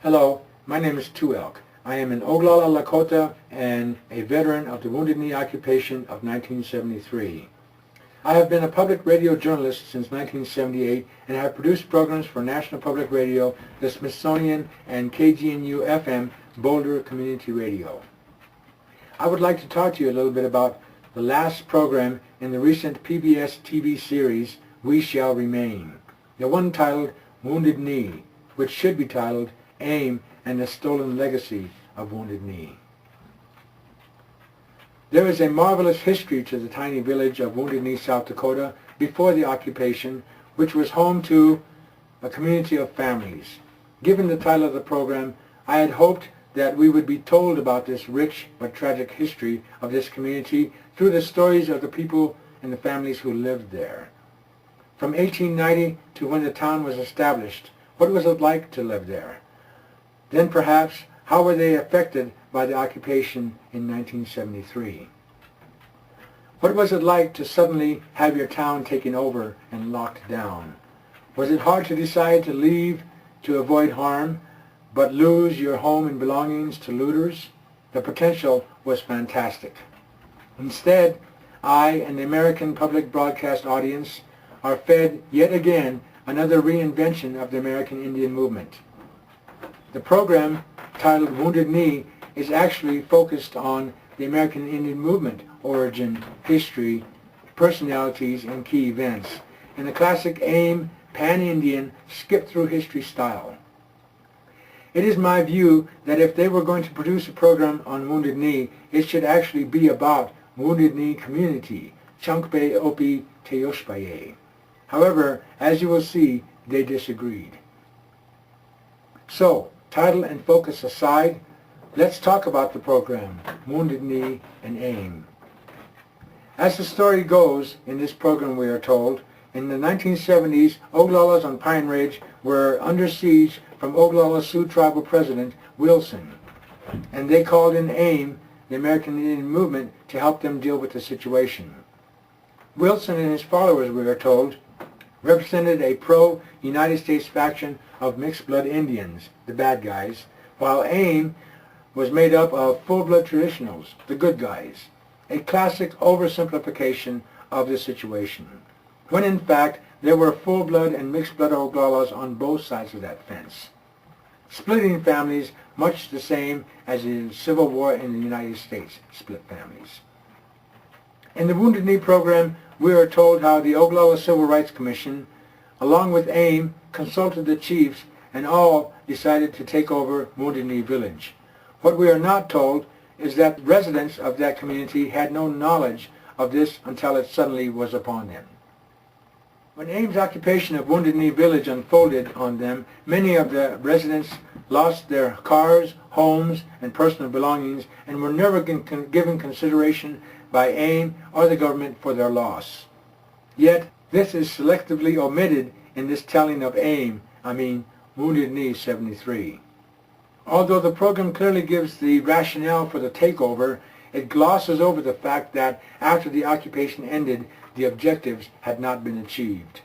Hello, my name is Two Elk. I am an Oglala Lakota and a veteran of the Wounded Knee occupation of 1973. I have been a public radio journalist since 1978 and have produced programs for National Public Radio, the Smithsonian, and KGNU-FM Boulder Community Radio. I would like to talk to you a little bit about the last program in the recent PBS TV series, We Shall Remain, the one titled Wounded Knee, which should be titled AIM and the Stolen Legacy of Wounded Knee. There is a marvelous history to the tiny village of Wounded Knee, South Dakota before the occupation, which was home to a community of families. Given the title of the program, I had hoped that we would be told about this rich but tragic history of this community through the stories of the people and the families who lived there. From 1890 to when the town was established, what was it like to live there? Then perhaps, how were they affected by the occupation in 1973? What was it like to suddenly have your town taken over and locked down? Was it hard to decide to leave to avoid harm, but lose your home and belongings to looters? The potential was fantastic. Instead, I and the American public broadcast audience are fed yet again another reinvention of the American Indian movement. The program, titled Wounded Knee, is actually focused on the American Indian movement, origin, history, personalities, and key events, in the classic AIM pan-Indian skip-through-history style. It is my view that if they were going to produce a program on Wounded Knee, it should actually be about Wounded Knee community, Chankpe Opi Teoshpaye. However, as you will see, they disagreed. So, title and focus aside, let's talk about the program, Wounded Knee and AIM. As the story goes in this program, we are told, in the 1970s, Oglalas on Pine Ridge were under siege from Oglala Sioux Tribal President Wilson, and they called in AIM, the American Indian movement, to help them deal with the situation. Wilson and his followers, we are told, represented a pro-United States faction of mixed-blood Indians, the bad guys, while AIM was made up of full-blood traditionals, the good guys, a classic oversimplification of the situation, when in fact there were full-blood and mixed-blood Oglalas on both sides of that fence, splitting families much the same as in the Civil War in the United States split families. In the Wounded Knee program, we are told how the Oglala Civil Rights Commission, along with AIM, consulted the chiefs and all decided to take over Wounded Knee Village. What we are not told is that residents of that community had no knowledge of this until it suddenly was upon them. When AIM's occupation of Wounded Knee Village unfolded on them, many of the residents lost their cars, homes, and personal belongings and were never given consideration by AIM or the government for their loss. Yet, this is selectively omitted in this telling of AIM, Wounded Knee 73. Although the program clearly gives the rationale for the takeover, it glosses over the fact that after the occupation ended, the objectives had not been achieved.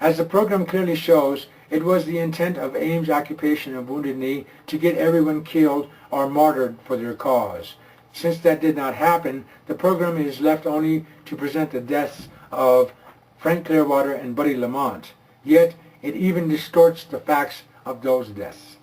As the program clearly shows, it was the intent of AIM's occupation of Wounded Knee to get everyone killed or martyred for their cause. Since that did not happen, the program is left only to present the deaths of Frank Clearwater and Buddy Lamont, yet it even distorts the facts of those deaths.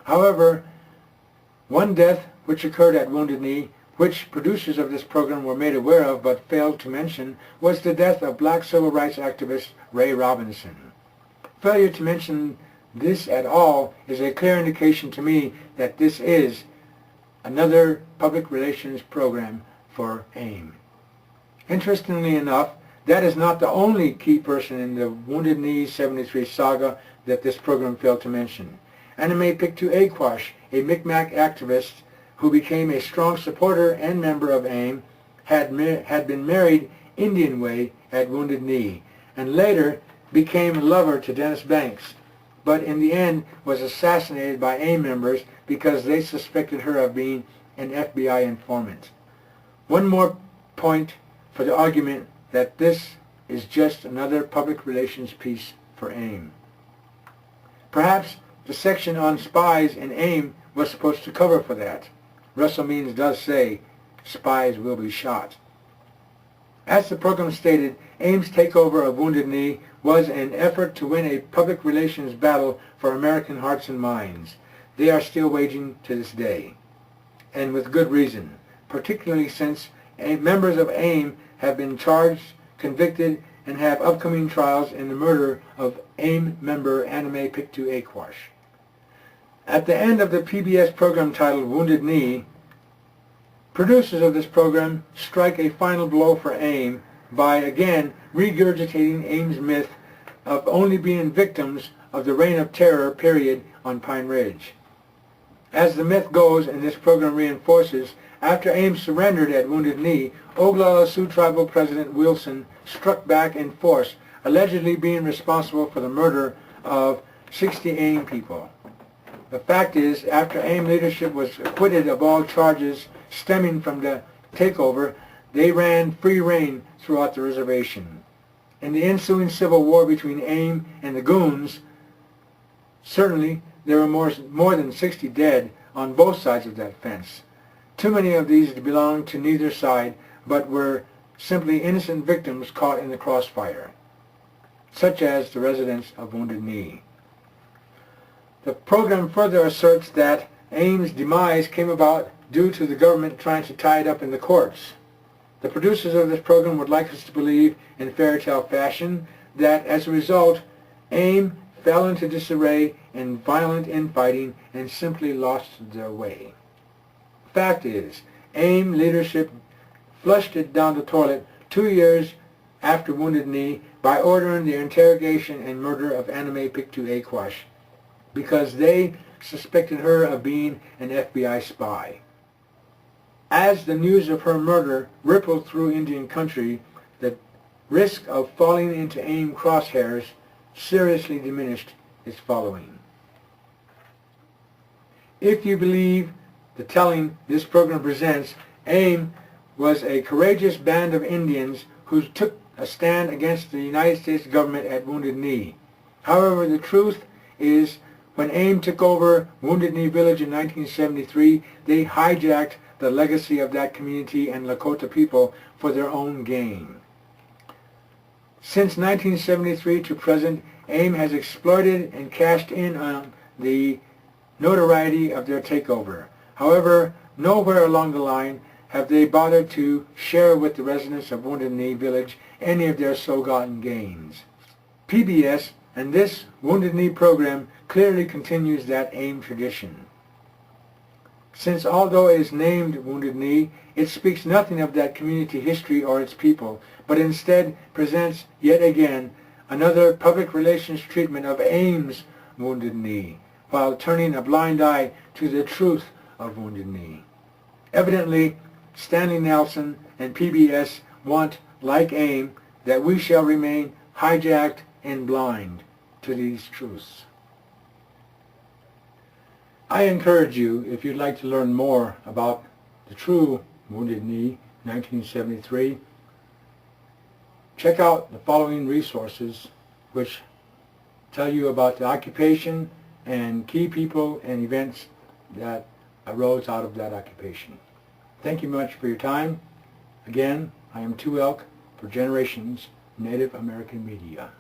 However, one death which occurred at Wounded Knee, which producers of this program were made aware of but failed to mention, was the death of black civil rights activist Ray Robinson. Failure to mention this at all is a clear indication to me that this is another public relations program for AIM. Interestingly enough, that is not the only key person in the Wounded Knee 73 saga that this program failed to mention. Anime Pictou Aquash, a Mi'kmaq activist who became a strong supporter and member of AIM, had been married Indian way at Wounded Knee, and later became a lover to Dennis Banks, but in the end was assassinated by AIM members because they suspected her of being an FBI informant. One more point for the argument that this is just another public relations piece for AIM. Perhaps the section on spies in AIM was supposed to cover for that. Russell Means does say, spies will be shot. As the program stated, AIM's takeover of Wounded Knee was an effort to win a public relations battle for American hearts and minds. They are still waging to this day, and with good reason, particularly since members of AIM have been charged, convicted, and have upcoming trials in the murder of AIM member Anime Pictou Aquash. At the end of the PBS program titled Wounded Knee, producers of this program strike a final blow for AIM by again regurgitating AIM's myth of only being victims of the Reign of Terror period on Pine Ridge. As the myth goes, and this program reinforces, after AIM surrendered at Wounded Knee, Oglala Sioux Tribal President Wilson struck back in force, allegedly being responsible for the murder of 60 AIM people. The fact is, after AIM leadership was acquitted of all charges stemming from the takeover, they ran free rein throughout the reservation. In the ensuing civil war between AIM and the Goons, certainly there were more than 60 dead on both sides of that fence. Too many of these belonged to neither side, but were simply innocent victims caught in the crossfire, such as the residents of Wounded Knee. The program further asserts that AIM's demise came about due to the government trying to tie it up in the courts. The producers of this program would like us to believe, in fairy tale fashion, that as a result, AIM fell into disarray and violent infighting and simply lost their way. Fact is, AIM leadership flushed it down the toilet 2 years after Wounded Knee by ordering the interrogation and murder of Anime Pictou Aquash because they suspected her of being an FBI spy. As the news of her murder rippled through Indian country, the risk of falling into AIM crosshairs seriously diminished its following. If you believe the telling this program presents, AIM was a courageous band of Indians who took a stand against the United States government at Wounded Knee. However, the truth is, when AIM took over Wounded Knee Village in 1973, they hijacked the legacy of that community and Lakota people for their own gain. Since 1973 to present, AIM has exploited and cashed in on the notoriety of their takeover. However, nowhere along the line have they bothered to share with the residents of Wounded Knee Village any of their so-gotten gains. PBS and this Wounded Knee program clearly continues that AIM tradition. Since although it is named Wounded Knee, it speaks nothing of that community history or its people, but instead presents yet again another public relations treatment of AIM's Wounded Knee, while turning a blind eye to the truth of Wounded Knee. Evidently, Stanley Nelson and PBS want, like AIM, that we shall remain hijacked and blind to these truths. I encourage you, if you'd like to learn more about the true Wounded Knee, 1973, check out the following resources which tell you about the occupation and key people and events that arose out of that occupation. Thank you much for your time. Again, I am 2 Elk for Generations Native American Media.